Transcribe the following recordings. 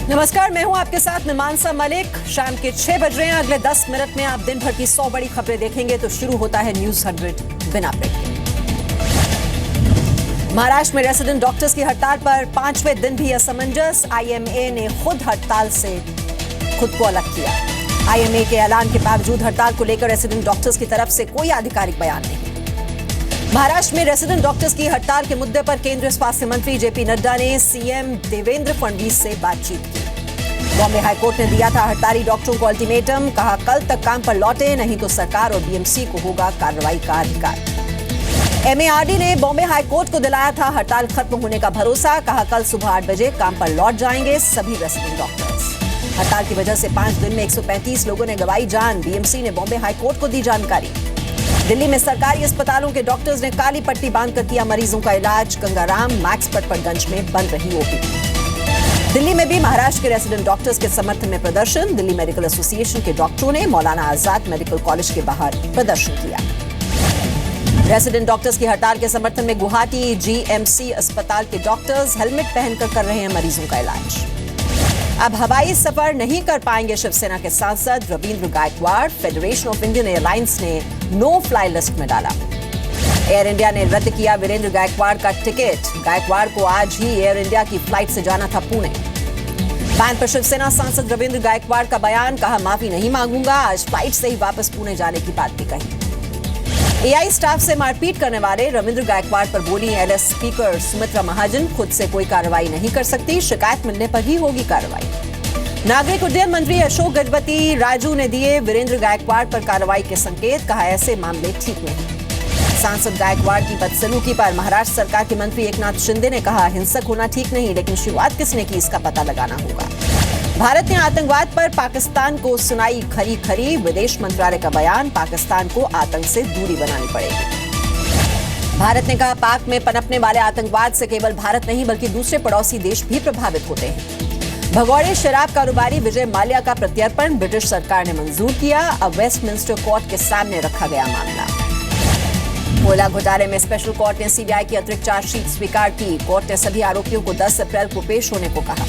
नमस्कार, मैं हूं आपके साथ मीमांसा मलिक। शाम के 6 बज रहे हैं। अगले 10 मिनट में आप दिन भर की 100 बड़ी खबरें देखेंगे। तो शुरू होता है न्यूज 100 बिना ब्रेक के। महाराष्ट्र में रेसिडेंट डॉक्टर्स की हड़ताल पर 5वें दिन भी असमंजस। आईएमए ने खुद हड़ताल से खुद को अलग किया। आईएमए के ऐलान के बावजूद हड़ताल को लेकर रेसिडेंट डॉक्टर्स की तरफ से कोई आधिकारिक बयान नहीं। महाराष्ट्र में रेसिडेंट डॉक्टर्स की हड़ताल के मुद्दे पर केंद्रीय स्वास्थ्य मंत्री जेपी नड्डा ने सीएम देवेंद्र फडणवीस से बातचीत की। बॉम्बे हाईकोर्ट ने दिया था हड़ताली डॉक्टरों को अल्टीमेटम। कहा, कल तक काम पर लौटे, नहीं तो सरकार और बीएमसी को होगा कार्रवाई का अधिकार। एमएआरडी ने बॉम्बे हाईकोर्ट को दिलाया था हड़ताल खत्म होने का भरोसा। कहा, कल सुबह 8 बजे काम पर लौट जाएंगे सभी रेसिडेंट डॉक्टर्स। हड़ताल की वजह से 5 दिन में 135 लोगों ने गंवाई जान। बीएमसी ने बॉम्बे हाईकोर्ट को दी जानकारी। दिल्ली में सरकारी अस्पतालों के डॉक्टर्स ने काली पट्टी बांधकर किया मरीजों का इलाज। गंगाराम, मैक्स पटपटगंज में बंद रही ओपीडी। दिल्ली में भी महाराष्ट्र के रेसिडेंट डॉक्टर्स के समर्थन में प्रदर्शन। दिल्ली मेडिकल एसोसिएशन के डॉक्टरों ने मौलाना आजाद मेडिकल कॉलेज के बाहर प्रदर्शन किया। रेसिडेंट डॉक्टर्स की हड़ताल के समर्थन में गुवाहाटी जीएमसी अस्पताल के डॉक्टर्स हेलमेट पहनकर कर रहे हैं मरीजों का इलाज। अब हवाई सफर नहीं कर पाएंगे शिवसेना के सांसद Ravindra Gaikwad. Federation of Indian airlines ने नो फ्लाई लिस्ट में डाला। एयर इंडिया ने रद्द किया वीरेंद्र गायकवाड़ का टिकट। गायकवाड़ को आज ही एयर इंडिया की फ्लाइट से जाना था पुणे। बैन पर शिवसेना सांसद रविंद्र गायकवाड़ का बयान। कहा, माफी नहीं मांगूंगा। आज फ्लाइट से ही वापस पुणे जाने की बात भी कही। एआई स्टाफ से मारपीट करने वाले रविंद्र गायकवाड़ पर बोली एलएस स्पीकर सुमित्रा महाजन, खुद से कोई कार्रवाई नहीं कर सकती, शिकायत मिलने पर ही होगी कार्रवाई। नागरिक उड्डयन मंत्री अशोक गजपति राजू ने दिए वीरेंद्र गायकवाड़ पर कार्रवाई के संकेत। कहा, ऐसे मामले ठीक नहीं। सांसद गायकवाड़ की बदसलूकी पर महाराष्ट्र सरकार के मंत्री एकनाथ शिंदे ने कहा, हिंसक होना ठीक नहीं, लेकिन शुरुआत किसने की इसका पता लगाना होगा। भारत ने आतंकवाद पर पाकिस्तान को सुनाई खरी खरी। विदेश मंत्रालय का बयान। पाकिस्तान को आतंक से दूरी बनानी पड़ेगी। भारत ने कहा, पाक में पनपने वाले आतंकवाद से केवल भारत नहीं बल्कि दूसरे पड़ोसी देश भी प्रभावित होते हैं। भगौड़े शराब कारोबारी विजय माल्या का प्रत्यर्पण ब्रिटिश सरकार ने मंजूर किया। अब वेस्टमिंस्टर कोर्ट के सामने रखा गया मामला। कोयला घोटाले में स्पेशल कोर्ट ने सीबीआई की अतिरिक्त चार्जशीट स्वीकार की। कोर्ट ने सभी आरोपियों को 10 अप्रैल को पेश होने को कहा।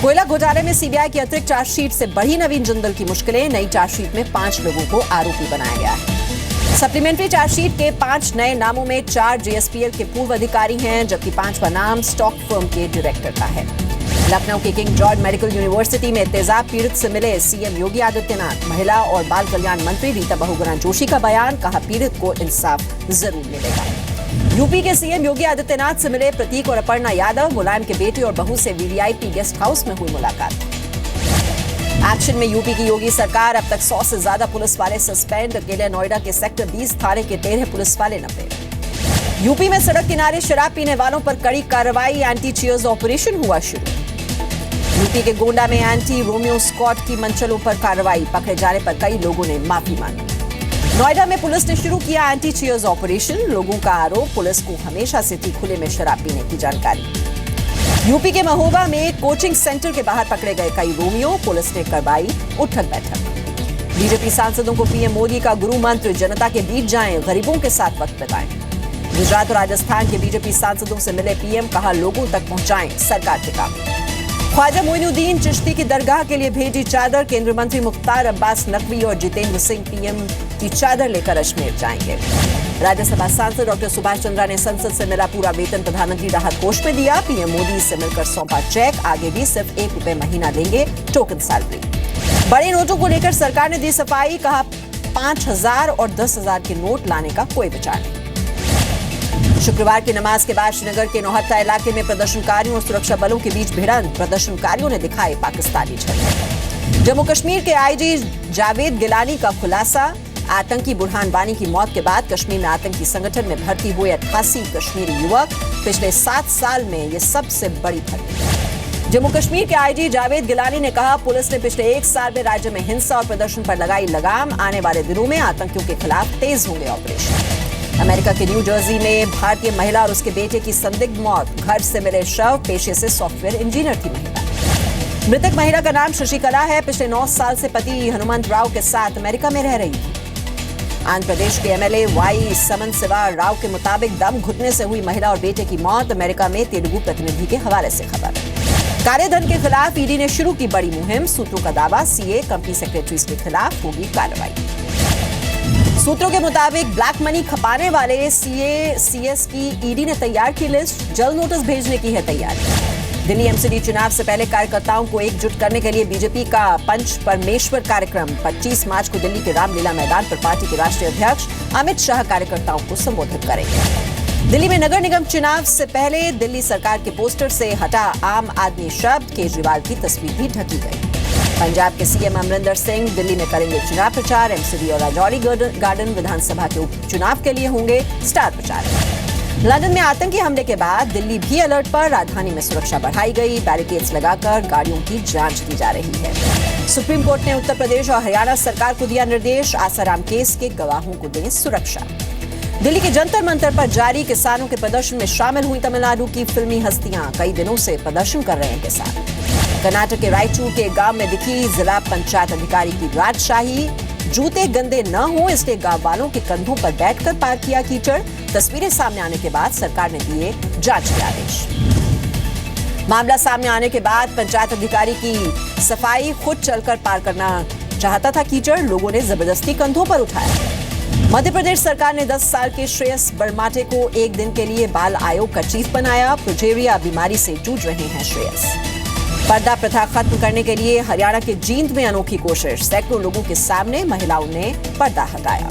कोयला घोटाले में सीबीआई की अतिरिक्त चार्जशीट से बढ़ी नवीन जिंदल की मुश्किलें। नई चार्जशीट में 5 लोगों को आरोपी बनाया गया है। सप्लीमेंट्री चार्जशीट के 5 नए नामों में 4 जेएसपीएल के पूर्व अधिकारी हैं, जबकि 5वां नाम स्टॉक फर्म के डायरेक्टर का है। लखनऊ के किंग जॉर्ज मेडिकल यूनिवर्सिटी में तेजाब पीड़ित से मिले सीएम योगी आदित्यनाथ। महिला और बाल कल्याण मंत्री रीता बहुगुणा जोशी का बयान। कहा, पीड़ित को इंसाफ जरूर मिलेगा। यूपी के सीएम योगी आदित्यनाथ से मिले प्रतीक और अपर्णा यादव। मुलायम के बेटे और बहू से वीवीआईपी गेस्ट हाउस में हुई मुलाकात। एक्शन में यूपी की योगी सरकार। अब तक 100 से ज्यादा पुलिस वाले सस्पेंड। अकेले नोएडा के सेक्टर 20 थाने के 13 पुलिस वाले नपे। यूपी में सड़क किनारे शराब पीने वालों पर कड़ी कार्रवाई। एंटी चीयर्स ऑपरेशन हुआ शुरू। यूपी के गोंडा में एंटी रोमियो स्क्वाड की मंचलों पर कार्रवाई। पकड़े जाने पर कई लोगों ने माफी मांगी। नोएडा में पुलिस ने शुरू किया एंटी चीयर्स ऑपरेशन। लोगों का आरोप, पुलिस को हमेशा से थी खुले में शराब पीने की जानकारी। यूपी के महोबा में कोचिंग सेंटर के बाहर पकड़े गए कई रोमियो। पुलिस ने करवाई उठक बैठक। बीजेपी सांसदों को पीएम मोदी का गुरु मंत्र, जनता के बीच जाएं, गरीबों के साथ वक्त बिताएं। गुजरात और राजस्थान के बीजेपी सांसदों से मिले पीएम। कहा, लोगों तक पहुंचाएं सरकार के काम। ख्वाजा मोइनुद्दीन चिश्ती की दरगाह के लिए भेजी चादर। केंद्रीय मंत्री मुख्तार अब्बास नकवी और जितेंद्र सिंह पीएम की चादर लेकर अजमेर जाएंगे। राज्यसभा सांसद डॉक्टर सुभाष चंद्रा ने संसद से मिला पूरा वेतन प्रधानमंत्री राहत कोष में दिया। पीएम मोदी से मिलकर सौंपा चेक। आगे भी सिर्फ ₹1 महीना देंगे टोकन सैलरी। बड़े नोटों को लेकर सरकार ने दी सफाई। कहा, 5,000 और 10,000 के नोट लाने का कोई विचार नहीं। शुक्रवार की नमाज के बाद श्रीनगर के नौहट्टा इलाके में प्रदर्शनकारियों और सुरक्षा बलों के बीच भिड़ंत। प्रदर्शनकारियों ने दिखाए पाकिस्तानी झंडे। जम्मू कश्मीर के आईजी जावेद गिलानी का खुलासा। आतंकी बुरहान वानी की मौत के बाद कश्मीर में आतंकी संगठन में भर्ती हुए 88 कश्मीरी युवक। पिछले 7 साल में ये सबसे बड़ी भर्ती। जम्मू कश्मीर के आईजी जावेद गिलानी ने कहा, पुलिस ने पिछले 1 साल में राज्य में हिंसा और प्रदर्शन पर लगाई लगाम। आने वाले दिनों में आतंकियों के खिलाफ तेज होंगे ऑपरेशन। अमेरिका के न्यू जर्सी में भारतीय महिला और उसके बेटे की संदिग्ध मौत। घर से मिले शव। पेशे से सॉफ्टवेयर इंजीनियर थी महिला। मृतक महिला का नाम शशिकला है। पिछले 9 साल से पति हनुमंत राव के साथ अमेरिका में रह रही थी। आंध्र प्रदेश के एमएलए वाई समन शिवा राव के मुताबिक दम घुटने से हुई महिला और बेटे की मौत। अमेरिका में तेलुगु प्रतिनिधि के हवाले से खबर। कालेधन के खिलाफ ईडी ने शुरू की बड़ी मुहिम, सूत्रों का दावा सीए कंपनी सेक्रेटरीज के खिलाफ होगी कार्रवाई। सूत्रों के मुताबिक ब्लैक मनी खपाने वाले सीए सीएस की ईडी ने तैयार की लिस्ट, जल्द नोटिस भेजने की है तैयारी। दिल्ली एमसीडी चुनाव से पहले कार्यकर्ताओं को एकजुट करने के लिए बीजेपी का पंच परमेश्वर कार्यक्रम 25 मार्च को दिल्ली के रामलीला मैदान पर पार्टी के राष्ट्रीय अध्यक्ष अमित शाह कार्यकर्ताओं को संबोधित करेंगे। दिल्ली में नगर निगम चुनाव से पहले दिल्ली सरकार के पोस्टर से हटा आम आदमी शब्द, केजरीवाल की तस्वीर भी ढकी गई। पंजाब के सीएम अमरिंदर सिंह दिल्ली में करेंगे चुनाव प्रचार, एमसीडी और राजौरी गार्डन विधानसभा के उपचुनाव के लिए होंगे स्टार प्रचारक। लंदन में आतंकी हमले के बाद दिल्ली भी अलर्ट पर, राजधानी में सुरक्षा बढ़ाई गई, बैरिकेड्स लगाकर गाड़ियों की जांच की जा रही है। सुप्रीम कोर्ट ने उत्तर प्रदेश और हरियाणा सरकार को दिया निर्देश, आसाराम केस के गवाहों को दें सुरक्षा। दिल्ली के जंतर मंतर पर जारी किसानों के प्रदर्शन में शामिल हुई तमिलनाडु की फिल्मी हस्तियां, कई दिनों से प्रदर्शन कर रहे हैं किसान। कर्नाटक के रायचूर के गांव में दिखी जिला पंचायत अधिकारी की राजशाही, जूते गंदे न हो इसलिए गांव वालों के कंधों पर बैठकर पार किया कीचड़। तस्वीरें सामने आने के बाद सरकार ने दिए जांच के आदेश। मामला सामने आने के बाद पंचायत अधिकारी की सफाई, खुद चलकर पार करना चाहता था कीचड़, लोगों ने जबरदस्ती कंधों पर उठाया। मध्य प्रदेश सरकार ने 10 साल के श्रेयस बरमाटे को एक दिन के लिए बाल आयोग का चीफ बनाया, प्रोजेरिया बीमारी से जूझ रहे हैं श्रेयस। पर्दा प्रथा खत्म करने के लिए हरियाणा के जींद में अनोखी कोशिश, सैकड़ों लोगों के सामने महिलाओं ने पर्दा हटाया।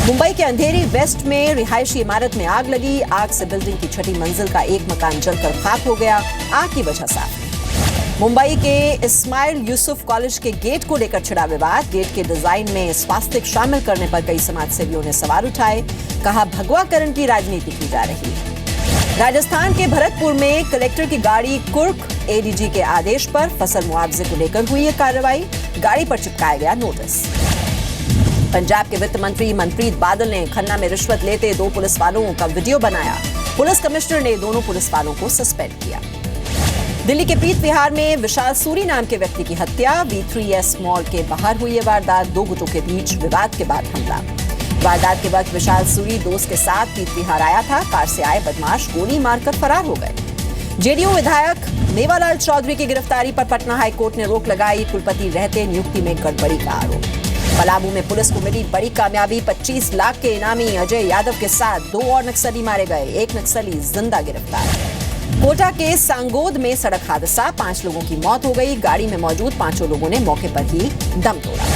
मुंबई के अंधेरी वेस्ट में रिहायशी इमारत में आग लगी, आग से बिल्डिंग की छठी मंजिल का एक मकान जलकर खाक हो गया, आग की वजह साफ नहीं। मुंबई के इस्माइल यूसुफ कॉलेज के गेट को लेकर छिड़ा विवाद, गेट के डिजाइन में स्वास्तिक शामिल करने पर कई समाजसेवियों ने सवाल उठाए, कहा भगवाकरण की राजनीति की जा रही है। राजस्थान के भरतपुर में कलेक्टर की गाड़ी कुर्क, एडीजी के आदेश पर फसल मुआवजे को लेकर हुई है कार्रवाई, गाड़ी पर चिपकाया गया नोटिस। पंजाब के वित्त मंत्री मनप्रीत बादल ने खन्ना में रिश्वत लेते 2 पुलिस वालों का वीडियो बनाया, पुलिस कमिश्नर ने दोनों पुलिस वालों को सस्पेंड किया। दिल्ली के पीत विहार में विशाल सूरी नाम के व्यक्ति की हत्या, V3S मॉल के बाहर हुई है वारदात, 2 गुटों के बीच विवाद के बाद हमला। वारदात के वक्त विशाल सूरी दोस्त के साथ पीत विहार आया था, कार से आए बदमाश गोली मारकर फरार हो गए। जेडीयू विधायक मेवालाल चौधरी की गिरफ्तारी पर पटना हाईकोर्ट ने रोक लगाई, कुलपति रहते नियुक्ति में गड़बड़ी का आरोप। पलामू में पुलिस को मिली बड़ी कामयाबी, 25 लाख के इनामी अजय यादव के साथ 2 और नक्सली मारे गए, 1 नक्सली जिंदा गिरफ्तार। कोटा के सांगोद में सड़क हादसा, 5 लोगों की मौत हो गई, गाड़ी में मौजूद 5 लोगों ने मौके पर ही दम तोड़ा।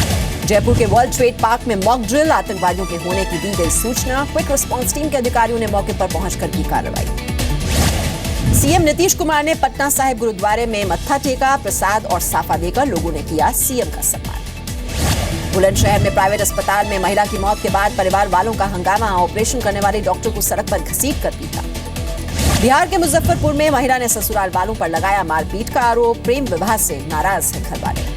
जयपुर के वर्ल्ड ट्रेड पार्क में मॉक ड्रिल, आतंकवादियों के होने की दी गई सूचना, क्विक रिस्पांस टीम के अधिकारियों ने मौके पर पहुंचकर की कार्रवाई। सीएम नीतीश कुमार ने पटना साहिब गुरुद्वारे में मत्था टेका, प्रसाद और साफा देकर लोगों ने किया सीएम का सम्मान। बुलंदशहर में प्राइवेट अस्पताल में महिला की मौत के बाद परिवार वालों का हंगामा, ऑपरेशन करने वाले डॉक्टर को सड़क पर घसीट कर पीटा। बिहार के मुजफ्फरपुर में महिला ने ससुराल वालों पर लगाया मारपीट का आरोप, प्रेम विवाह से नाराज है घर वाले।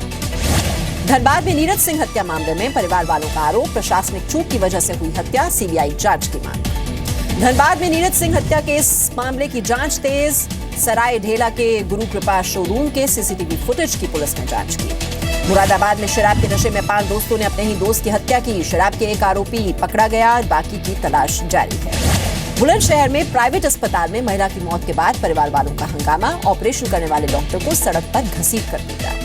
धनबाद में नीरज सिंह हत्या मामले में परिवार वालों का आरोप, प्रशासनिक चूक की वजह से हुई हत्या, सीबीआई जांच की मांग। धनबाद में नीरज सिंह हत्या केस मामले की जांच तेज, सराय ढेला के गुरु कृपा शोरूम के सीसीटीवी फुटेज की पुलिस ने जांच की। मुरादाबाद में शराब के नशे में 5 दोस्तों ने अपने ही दोस्त की हत्या की, शराब के एक आरोपी पकड़ा गया, बाकी की तलाश जारी है। बुलंदशहर में प्राइवेट अस्पताल में महिला की मौत के बाद परिवार वालों का हंगामा, ऑपरेशन करने वाले डॉक्टर को सड़क पर घसीट कर पीटा।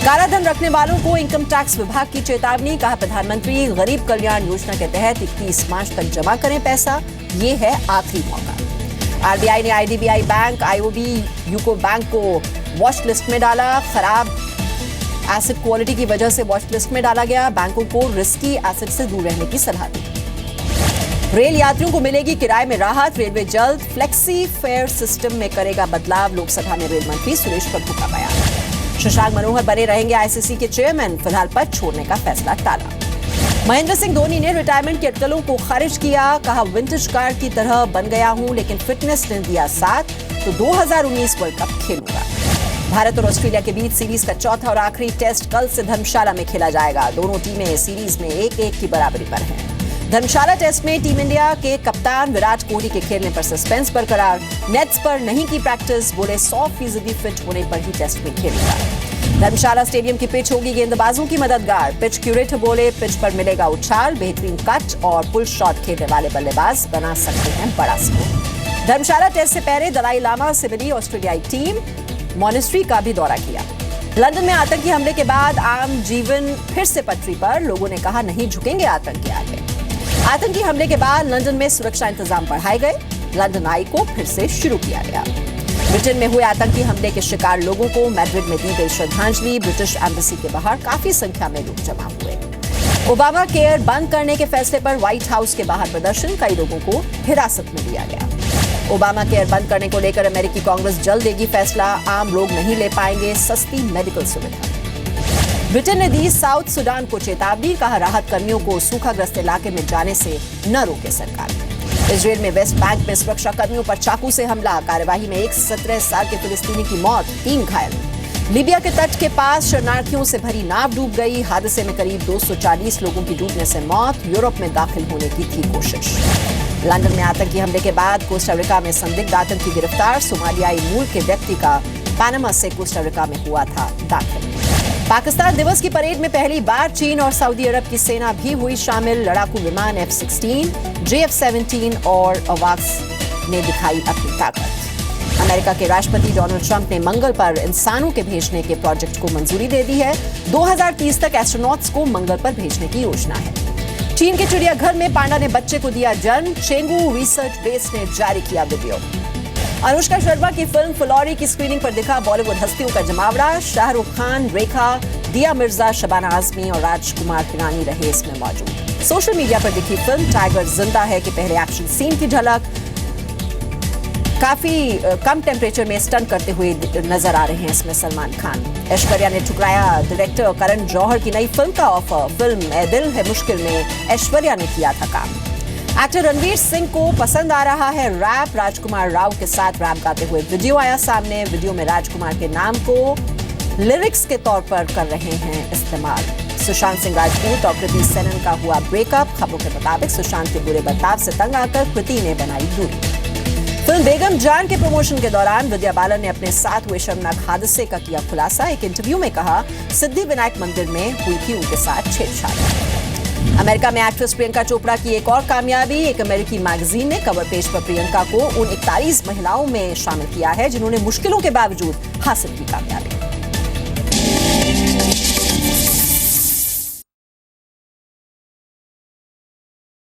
कालाधन रखने वालों को इनकम टैक्स विभाग की चेतावनी, कहा प्रधानमंत्री गरीब कल्याण योजना के तहत 31 मार्च तक जमा करें पैसा, ये है आखिरी मौका। आरबीआई ने IDBI bank, IOB, UCO bank को वॉच लिस्ट में डाला, खराब एसेट क्वालिटी की वजह से वॉच लिस्ट में डाला गया, बैंकों को रिस्की एसेट से दूर रहने की सलाह दी। रेल यात्रियों को मिलेगी किराए में राहत, रेलवे जल्द फ्लेक्सी फेयर सिस्टम में करेगा बदलाव, लोकसभा में रेल मंत्री सुरेश प्रभु का बयान। शशांक मनोहर बने रहेंगे आईसीसी के चेयरमैन, फिलहाल पद छोड़ने का फैसला टाला। महेंद्र सिंह धोनी ने रिटायरमेंट की अटकलों को खारिज किया, कहा विंटेज कार की तरह बन गया हूं, लेकिन फिटनेस ने दिया साथ तो 2019 वर्ल्ड कप खेलूंगा। भारत और ऑस्ट्रेलिया के बीच सीरीज का चौथा और आखिरी टेस्ट कल से धर्मशाला में खेला जाएगा, दोनों टीमें सीरीज में 1-1 की बराबरी पर हैं। धर्मशाला टेस्ट में टीम इंडिया के कप्तान विराट कोहली के खेलने पर सस्पेंस बरकरार, नेट्स पर नहीं की प्रैक्टिस, बोले 100% फिट होने पर ही टेस्ट में खेलूंगा। धर्मशाला स्टेडियम की पिच होगी गेंदबाजों की मददगार, पिच क्यूरेटर बोले पिच पर मिलेगा उछाल, बेहतरीन कट और पुल शॉट खेलने वाले बल्लेबाज बना सकते हैं बड़ा स्कोर। धर्मशाला टेस्ट से पहले दलाई लामा से मिली ऑस्ट्रेलियाई टीम, मॉनेस्ट्री का भी दौरा किया। लंदन में आतंकी हमले के बाद आम जीवन फिर से पटरी पर, लोगों ने कहा नहीं झुकेंगे आतंक के आगे। आतंकी हमले के बाद लंदन में सुरक्षा इंतजाम बढ़ाए गए। लंदन आई को फिर से शुरू किया गया। ब्रिटेन में हुए आतंकी हमले के शिकार लोगों को मैड्रिड में दी गई श्रद्धांजलि। ब्रिटिश एम्बेसी के बाहर काफी संख्या में लोग जमा हुए। ओबामा केयर बंद करने के फैसले पर व्हाइट हाउस के बाहर प्रदर्शन, कई लोगों को हिरासत में लिया गया। ओबामा केयर बंद करने को लेकर अमेरिकी कांग्रेस जल्द देगी फैसला, आम लोग नहीं ले पाएंगे सस्ती मेडिकल सुविधा। ब्रिटेन ने दी साउथ सुडान को चेतावनी, कहा राहत कर्मियों को सूखाग्रस्त इलाके में जाने से न रोके सरकार। इजरायल में वेस्ट बैंक में सुरक्षा कर्मियों पर चाकू से हमला, कार्यवाही में एक 17 साल के फिलिस्तीनी की मौत, 3 घायल। लीबिया के तट के पास शरणार्थियों से भरी नाव डूब गई, हादसे में करीब 240 लोगों की डूबने से मौत, यूरोप में दाखिल होने की थी कोशिश। लंदन में आतंकी हमले के बाद कोस्टारिका में संदिग्ध आतंकी गिरफ्तार, सोमालियाई मूल के व्यक्ति का पनामा से कोस्टारिका में हुआ था दाखिल। पाकिस्तान दिवस की परेड में पहली बार चीन और सऊदी अरब की सेना भी हुई शामिल। लड़ाकू विमान F-16, JF-17 और अवाक्स ने दिखाई अपनी ताकत। अमेरिका के राष्ट्रपति डोनाल्ड ट्रंप ने मंगल पर इंसानों के भेजने के प्रोजेक्ट को मंजूरी दे दी है। 2030 तक एस्ट्रोनॉट्स को मंगल पर भेजने की योजना है। चीन के चिड़ियाघर में पांडा ने बच्चे को दिया जन्म, चेंगू रिसर्च बेस ने जारी किया वीडियो। अनुष्का शर्मा की फिल्म फुलौरी की स्क्रीनिंग पर दिखा बॉलीवुड हस्तियों का जमावड़ा, शाहरुख खान, रेखा, दिया मिर्जा, शबाना आजमी और राजकुमार हिरानी रहे इसमें मौजूद। सोशल मीडिया पर दिखी फिल्म टाइगर जिंदा है के पहले एक्शन सीन की झलक, काफी कम टेम्परेचर में स्टंट करते हुए नजर आ रहे हैं इसमें सलमान खान। ऐश्वर्या ने ठुकराया डायरेक्टर करण जौहर की नई फिल्म का ऑफर, फिल्म ए दिल है मुश्किल में ऐश्वर्या ने किया था काम। एक्टर रणवीर सिंह को पसंद आ रहा है रैप, राजकुमार राव के साथ रैप गाते हुए वीडियो आया सामने। वीडियो में राजकुमार के नाम को लिरिक्स के तौर पर कर रहे हैं इस्तेमाल। सुशांत सिंह राजपूत और कृति सेनन का हुआ ब्रेकअप, खबरों के मुताबिक सुशांत के बुरे बर्ताव से तंग आकर कृति ने बनाई दूरी। फिल्म बेगम जान के प्रमोशन के दौरान विद्या बालन ने अपने साथ हुए शर्मनाक हादसे का किया खुलासा। एक इंटरव्यू में कहा सिद्धि विनायक मंदिर में हुई थी उनके साथ छेड़छाड़। अमेरिका में एक्ट्रेस प्रियंका चोपड़ा की एक और कामयाबी, एक अमेरिकी मैगजीन ने कवर पेज पर प्रियंका को उन 41 महिलाओं में शामिल किया है जिन्होंने मुश्किलों के बावजूद हासिल की कामयाबी।